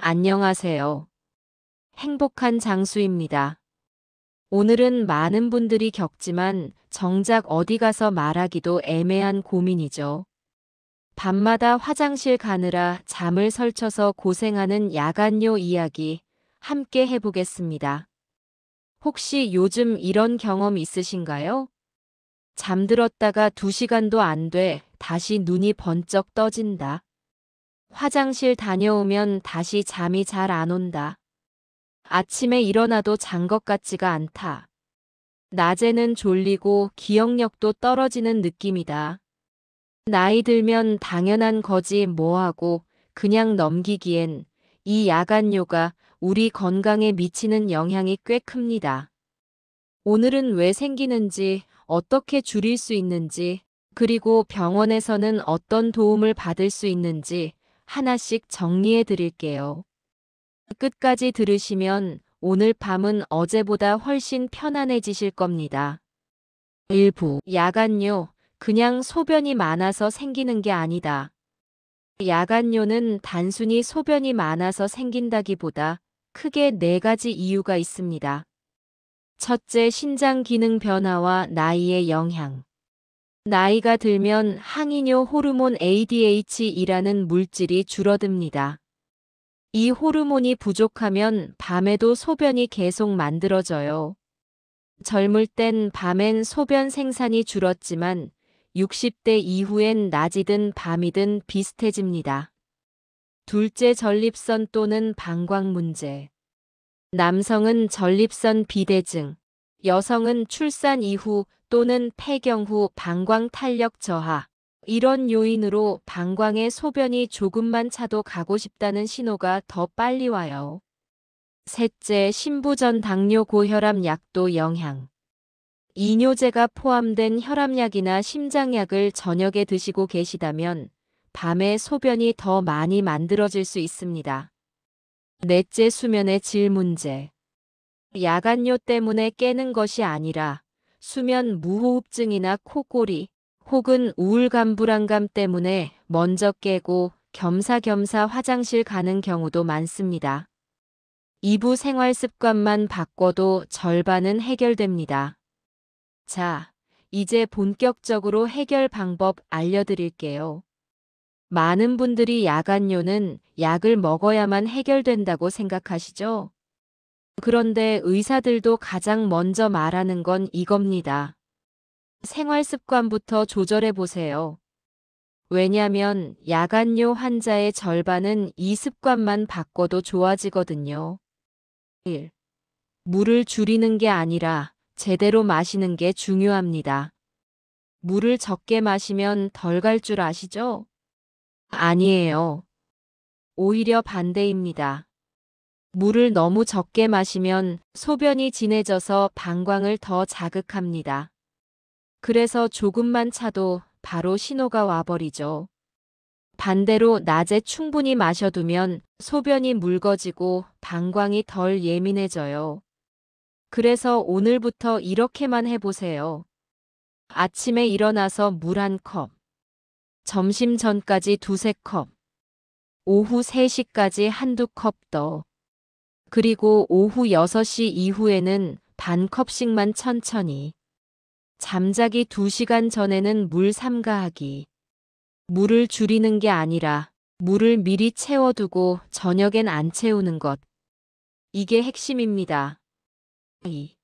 안녕하세요. 행복한 장수입니다. 오늘은 많은 분들이 겪지만 정작 어디 가서 말하기도 애매한 고민이죠. 밤마다 화장실 가느라 잠을 설쳐서 고생하는 야간요 이야기 함께 해보겠습니다. 혹시 요즘 이런 경험 있으신가요? 잠들었다가 2시간도 안 돼 다시 눈이 번쩍 떠진다. 화장실 다녀오면 다시 잠이 잘 안 온다. 아침에 일어나도 잔 것 같지가 않다. 낮에는 졸리고 기억력도 떨어지는 느낌이다. 나이 들면 당연한 거지 뭐하고 그냥 넘기기엔 이 야간요가 우리 건강에 미치는 영향이 꽤 큽니다. 오늘은 왜 생기는지, 어떻게 줄일 수 있는지, 그리고 병원에서는 어떤 도움을 받을 수 있는지 하나씩 정리해 드릴게요. 끝까지 들으시면 오늘 밤은 어제보다 훨씬 편안해지실 겁니다. 일부 야간요, 그냥 소변이 많아서 생기는 게 아니다. 야간요는 단순히 소변이 많아서 생긴다기보다 크게 4가지 이유가 있습니다. 첫째, 신장 기능 변화와 나이의 영향. 나이가 들면 항이뇨 호르몬 ADH이라는 물질이 줄어듭니다. 이 호르몬이 부족하면 밤에도 소변이 계속 만들어져요. 젊을 땐 밤엔 소변 생산이 줄었지만 60대 이후엔 낮이든 밤이든 비슷해집니다. 둘째, 전립선 또는 방광 문제. 남성은 전립선 비대증, 여성은 출산 이후 또는 폐경 후 방광 탄력 저하, 이런 요인으로 방광에 소변이 조금만 차도 가고 싶다는 신호가 더 빨리 와요. 셋째, 신부전 당뇨 고혈압 약도 영향. 이뇨제가 포함된 혈압약이나 심장약을 저녁에 드시고 계시다면 밤에 소변이 더 많이 만들어질 수 있습니다. 넷째, 수면의 질 문제. 야간요 때문에 깨는 것이 아니라 수면 무호흡증이나 코골이 혹은 우울감 불안감 때문에 먼저 깨고 겸사겸사 화장실 가는 경우도 많습니다. 2부 생활 습관만 바꿔도 절반은 해결됩니다. 자, 이제 본격적으로 해결 방법 알려드릴게요. 많은 분들이 야간요는 약을 먹어야만 해결된다고 생각하시죠? 그런데 의사들도 가장 먼저 말하는 건 이겁니다. 생활 습관부터 조절해 보세요. 왜냐면 야간요 환자의 절반은 이 습관만 바꿔도 좋아지거든요. 1. 물을 줄이는 게 아니라 제대로 마시는 게 중요합니다. 물을 적게 마시면 덜 갈 줄 아시죠? 아니에요. 오히려 반대입니다. 물을 너무 적게 마시면 소변이 진해져서 방광을 더 자극합니다. 그래서 조금만 차도 바로 신호가 와버리죠. 반대로 낮에 충분히 마셔두면 소변이 묽어지고 방광이 덜 예민해져요. 그래서 오늘부터 이렇게만 해보세요. 아침에 일어나서 물 1컵, 점심 전까지 2~3컵, 오후 3시까지 1~2컵 더, 그리고 오후 6시 이후에는 반 컵씩만 천천히. 잠자기 2시간 전에는 물 삼가하기. 물을 줄이는 게 아니라 물을 미리 채워두고 저녁엔 안 채우는 것. 이게 핵심입니다. 2.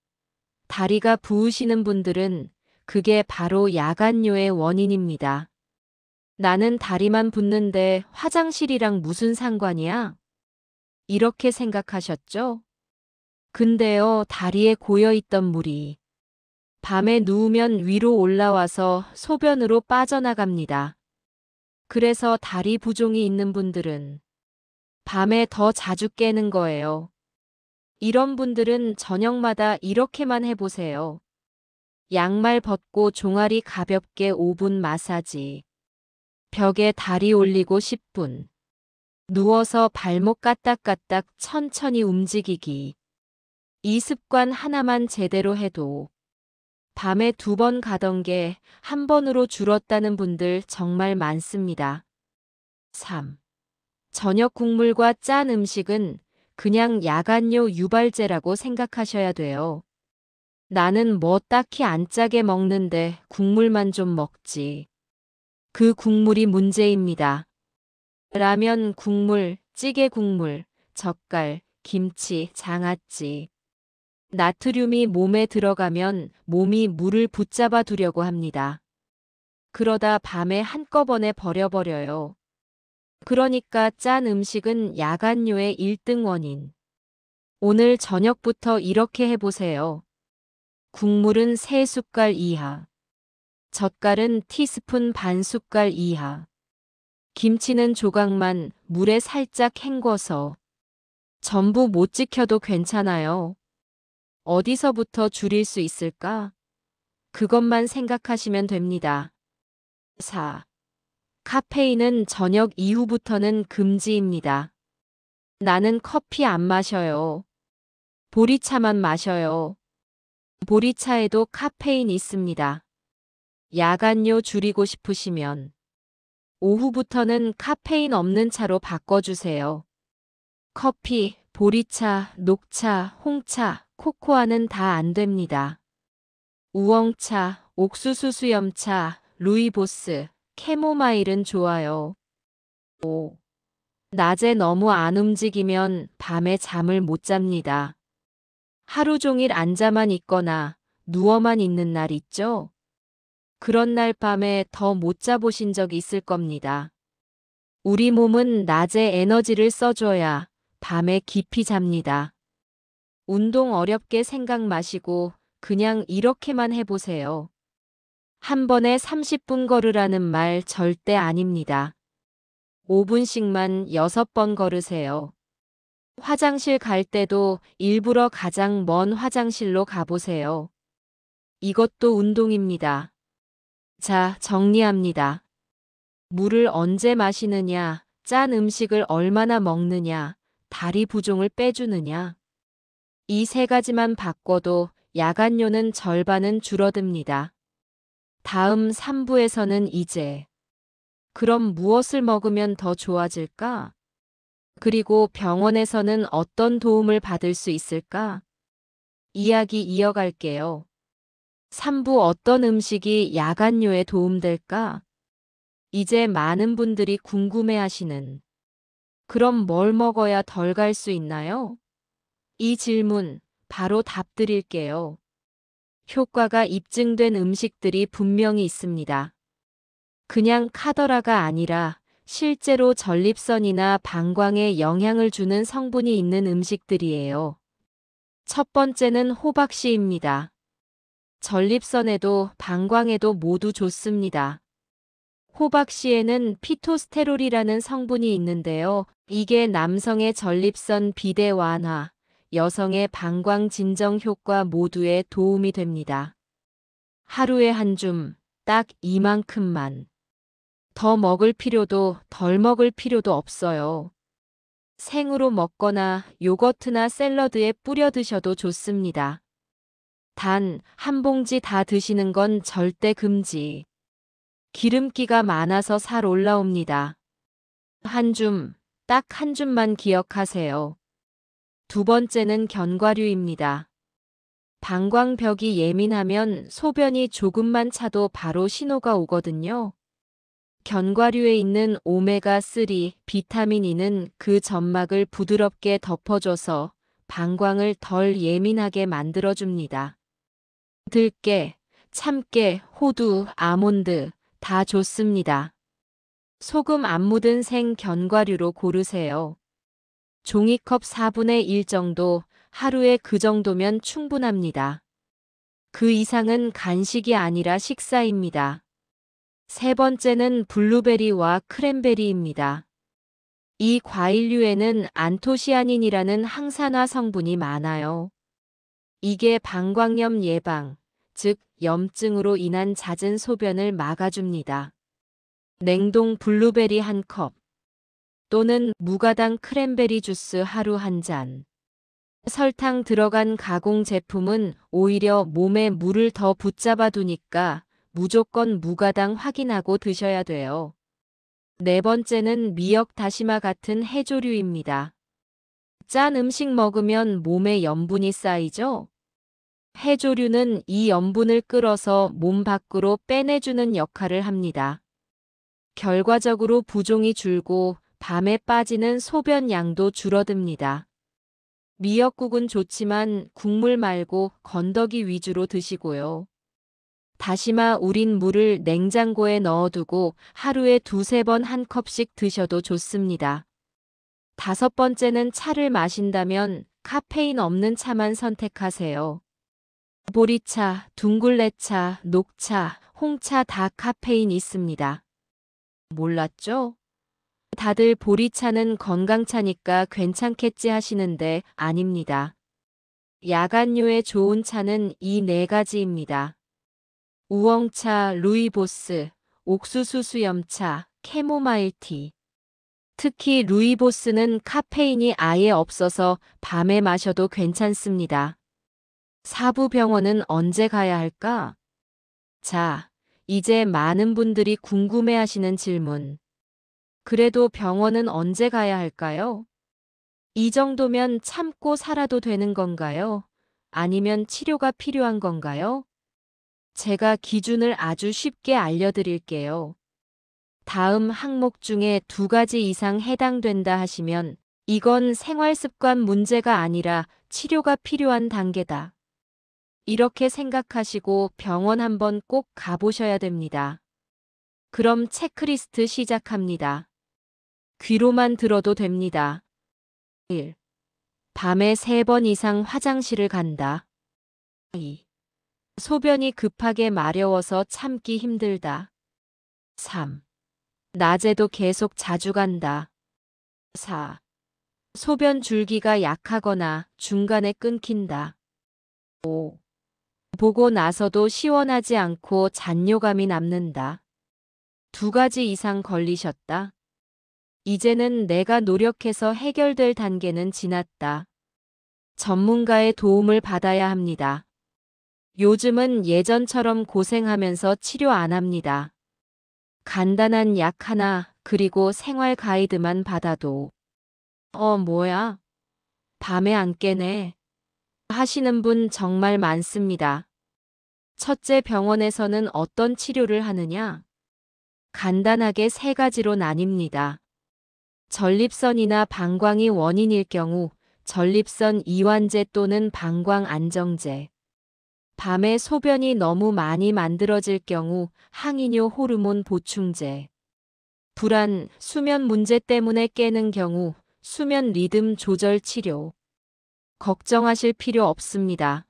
다리가 부으시는 분들은 그게 바로 야간요의 원인입니다. 나는 다리만 붓는데 화장실이랑 무슨 상관이야? 이렇게 생각하셨죠? 근데요, 다리에 고여있던 물이 밤에 누우면 위로 올라와서 소변으로 빠져나갑니다. 그래서 다리 부종이 있는 분들은 밤에 더 자주 깨는 거예요. 이런 분들은 저녁마다 이렇게만 해보세요. 양말 벗고 종아리 가볍게 5분 마사지. 벽에 다리 올리고 10분. 누워서 발목 까딱까딱 천천히 움직이기. 이 습관 하나만 제대로 해도 밤에 2번 가던 게 1번으로 줄었다는 분들 정말 많습니다. 3. 저녁 국물과 짠 음식은 그냥 야간요 유발제라고 생각하셔야 돼요. 나는 뭐 딱히 안 짜게 먹는데 국물만 좀 먹지. 그 국물이 문제입니다. 라면 국물, 찌개 국물, 젓갈, 김치, 장아찌. 나트륨이 몸에 들어가면 몸이 물을 붙잡아 두려고 합니다. 그러다 밤에 한꺼번에 버려버려요. 그러니까 짠 음식은 야간요의 1등 원인. 오늘 저녁부터 이렇게 해보세요. 국물은 3숟갈 이하. 젓갈은 티스푼 반 숟갈 이하. 김치는 조각만 물에 살짝 헹궈서. 전부 못 지켜도 괜찮아요. 어디서부터 줄일 수 있을까? 그것만 생각하시면 됩니다. 4. 카페인은 저녁 이후부터는 금지입니다. 나는 커피 안 마셔요. 보리차만 마셔요. 보리차에도 카페인 있습니다. 야간요 줄이고 싶으시면 오후부터는 카페인 없는 차로 바꿔주세요. 커피, 보리차, 녹차, 홍차, 코코아는 다 안 됩니다. 우엉차, 옥수수 수염차, 루이보스, 캐모마일은 좋아요. 5. 낮에 너무 안 움직이면 밤에 잠을 못 잡니다. 하루 종일 앉아만 있거나 누워만 있는 날 있죠? 그런 날 밤에 더 못 자보신 적 있을 겁니다. 우리 몸은 낮에 에너지를 써줘야 밤에 깊이 잡니다. 운동 어렵게 생각 마시고 그냥 이렇게만 해보세요. 한 번에 30분 걸으라는 말 절대 아닙니다. 5분씩만 6번 걸으세요. 화장실 갈 때도 일부러 가장 먼 화장실로 가보세요. 이것도 운동입니다. 자, 정리합니다. 물을 언제 마시느냐, 짠 음식을 얼마나 먹느냐, 다리 부종을 빼주느냐. 이 3가지만 바꿔도 야간요는 절반은 줄어듭니다. 다음 3부에서는 이제 그럼 무엇을 먹으면 더 좋아질까? 그리고 병원에서는 어떤 도움을 받을 수 있을까? 이야기 이어갈게요. 3부 어떤 음식이 야간요에 도움될까? 이제 많은 분들이 궁금해하시는 그럼 뭘 먹어야 덜 갈 수 있나요? 이 질문 바로 답 드릴게요. 효과가 입증된 음식들이 분명히 있습니다. 그냥 카더라가 아니라 실제로 전립선이나 방광에 영향을 주는 성분이 있는 음식들이에요. 첫 번째는 호박씨입니다. 전립선에도 방광에도 모두 좋습니다. 호박씨에는 피토스테롤이라는 성분이 있는데요. 이게 남성의 전립선 비대 완화, 여성의 방광 진정 효과 모두에 도움이 됩니다. 하루에 한 줌, 딱 이만큼만. 더 먹을 필요도 덜 먹을 필요도 없어요. 생으로 먹거나 요거트나 샐러드에 뿌려 드셔도 좋습니다. 단, 한 봉지 다 드시는 건 절대 금지. 기름기가 많아서 살 올라옵니다. 한 줌, 딱 한 줌만 기억하세요. 두 번째는 견과류입니다. 방광벽이 예민하면 소변이 조금만 차도 바로 신호가 오거든요. 견과류에 있는 오메가3, 비타민 E는 그 점막을 부드럽게 덮어줘서 방광을 덜 예민하게 만들어줍니다. 들깨, 참깨, 호두, 아몬드 다 좋습니다. 소금 안 묻은 생 견과류로 고르세요. 종이컵 4분의 1 정도, 하루에 그 정도면 충분합니다. 그 이상은 간식이 아니라 식사입니다. 세 번째는 블루베리와 크랜베리입니다. 이 과일류에는 안토시아닌이라는 항산화 성분이 많아요. 이게 방광염 예방, 즉 염증으로 인한 잦은 소변을 막아줍니다. 냉동 블루베리 한 컵 또는 무가당 크랜베리 주스 하루 한 잔. 설탕 들어간 가공 제품은 오히려 몸에 물을 더 붙잡아 두니까 무조건 무가당 확인하고 드셔야 돼요. 네 번째는 미역 다시마 같은 해조류입니다. 짠 음식 먹으면 몸에 염분이 쌓이죠? 해조류는 이 염분을 끌어서 몸 밖으로 빼내주는 역할을 합니다. 결과적으로 부종이 줄고 밤에 빠지는 소변 양도 줄어듭니다. 미역국은 좋지만 국물 말고 건더기 위주로 드시고요. 다시마 우린 물을 냉장고에 넣어두고 하루에 두세 번 한 컵씩 드셔도 좋습니다. 다섯 번째는 차를 마신다면 카페인 없는 차만 선택하세요. 보리차, 둥글레차, 녹차, 홍차 다 카페인 있습니다. 몰랐죠? 다들 보리차는 건강차니까 괜찮겠지 하시는데 아닙니다. 야간요에 좋은 차는 이 네 가지입니다. 우엉차, 루이보스, 옥수수 수염차, 캐모마일티. 특히 루이보스는 카페인이 아예 없어서 밤에 마셔도 괜찮습니다. 사부병원은 언제 가야 할까? 자, 이제 많은 분들이 궁금해하시는 질문. 그래도 병원은 언제 가야 할까요? 이 정도면 참고 살아도 되는 건가요? 아니면 치료가 필요한 건가요? 제가 기준을 아주 쉽게 알려드릴게요. 다음 항목 중에 두 가지 이상 해당된다 하시면 이건 생활습관 문제가 아니라 치료가 필요한 단계다. 이렇게 생각하시고 병원 한번 꼭 가보셔야 됩니다. 그럼 체크리스트 시작합니다. 귀로만 들어도 됩니다. 1. 밤에 3번 이상 화장실을 간다. 2. 소변이 급하게 마려워서 참기 힘들다. 3. 낮에도 계속 자주 간다. 4. 소변 줄기가 약하거나 중간에 끊긴다. 5. 보고 나서도 시원하지 않고 잔뇨감이 남는다. 두 가지 이상 걸리셨다. 이제는 내가 노력해서 해결될 단계는 지났다. 전문가의 도움을 받아야 합니다. 요즘은 예전처럼 고생하면서 치료 안 합니다. 간단한 약 하나, 그리고 생활 가이드만 받아도 뭐야? 밤에 안 깨네. 하시는 분 정말 많습니다. 첫째, 병원에서는 어떤 치료를 하느냐? 간단하게 세 가지로 나뉩니다. 전립선이나 방광이 원인일 경우 전립선 이완제 또는 방광 안정제. 밤에 소변이 너무 많이 만들어질 경우 항이뇨 호르몬 보충제. 불안, 수면 문제 때문에 깨는 경우 수면 리듬 조절 치료. 걱정하실 필요 없습니다.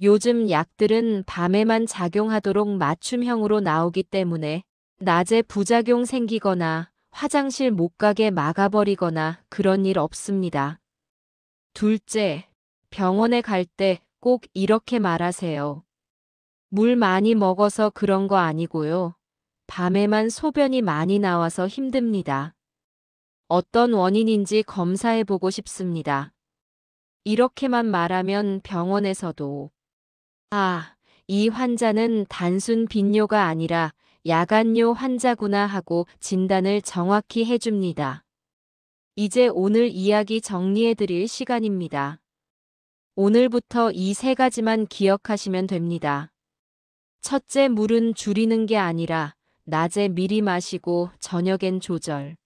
요즘 약들은 밤에만 작용하도록 맞춤형으로 나오기 때문에 낮에 부작용 생기거나 화장실 못 가게 막아버리거나 그런 일 없습니다. 둘째, 병원에 갈 때 꼭 이렇게 말하세요. 물 많이 먹어서 그런 거 아니고요. 밤에만 소변이 많이 나와서 힘듭니다. 어떤 원인인지 검사해보고 싶습니다. 이렇게만 말하면 병원에서도 이 환자는 단순 빈뇨가 아니라 야간뇨 환자구나 하고 진단을 정확히 해줍니다. 이제 오늘 이야기 정리해드릴 시간입니다. 오늘부터 이 세 가지만 기억하시면 됩니다. 첫째, 물은 줄이는 게 아니라 낮에 미리 마시고 저녁엔 조절.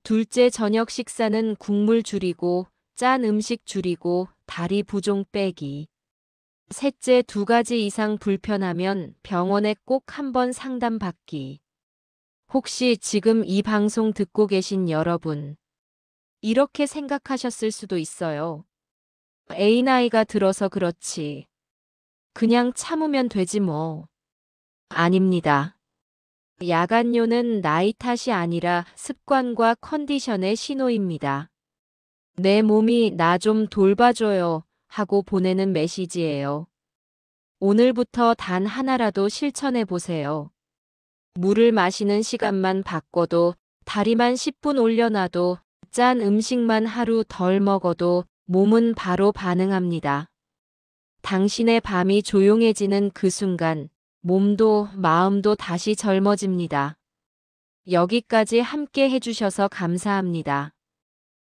둘째, 저녁 식사는 국물 줄이고 짠 음식 줄이고 다리 부종 빼기. 셋째, 두 가지 이상 불편하면 병원에 꼭 한번 상담받기. 혹시 지금 이 방송 듣고 계신 여러분, 이렇게 생각하셨을 수도 있어요. 애 나이가 들어서 그렇지. 그냥 참으면 되지 뭐. 아닙니다. 야간뇨는 나이 탓이 아니라 습관과 컨디션의 신호입니다. 내 몸이 나 좀 돌봐줘요 하고 보내는 메시지예요. 오늘부터 단 하나라도 실천해 보세요. 물을 마시는 시간만 바꿔도, 다리만 10분 올려놔도, 짠 음식만 하루 덜 먹어도 몸은 바로 반응합니다. 당신의 밤이 조용해지는 그 순간 몸도 마음도 다시 젊어집니다. 여기까지 함께 해주셔서 감사합니다.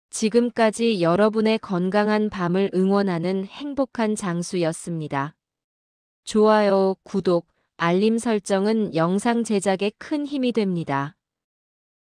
지금까지 여러분의 건강한 밤을 응원하는 행복한 장수였습니다. 좋아요, 구독, 알림 설정은 영상 제작에 큰 힘이 됩니다.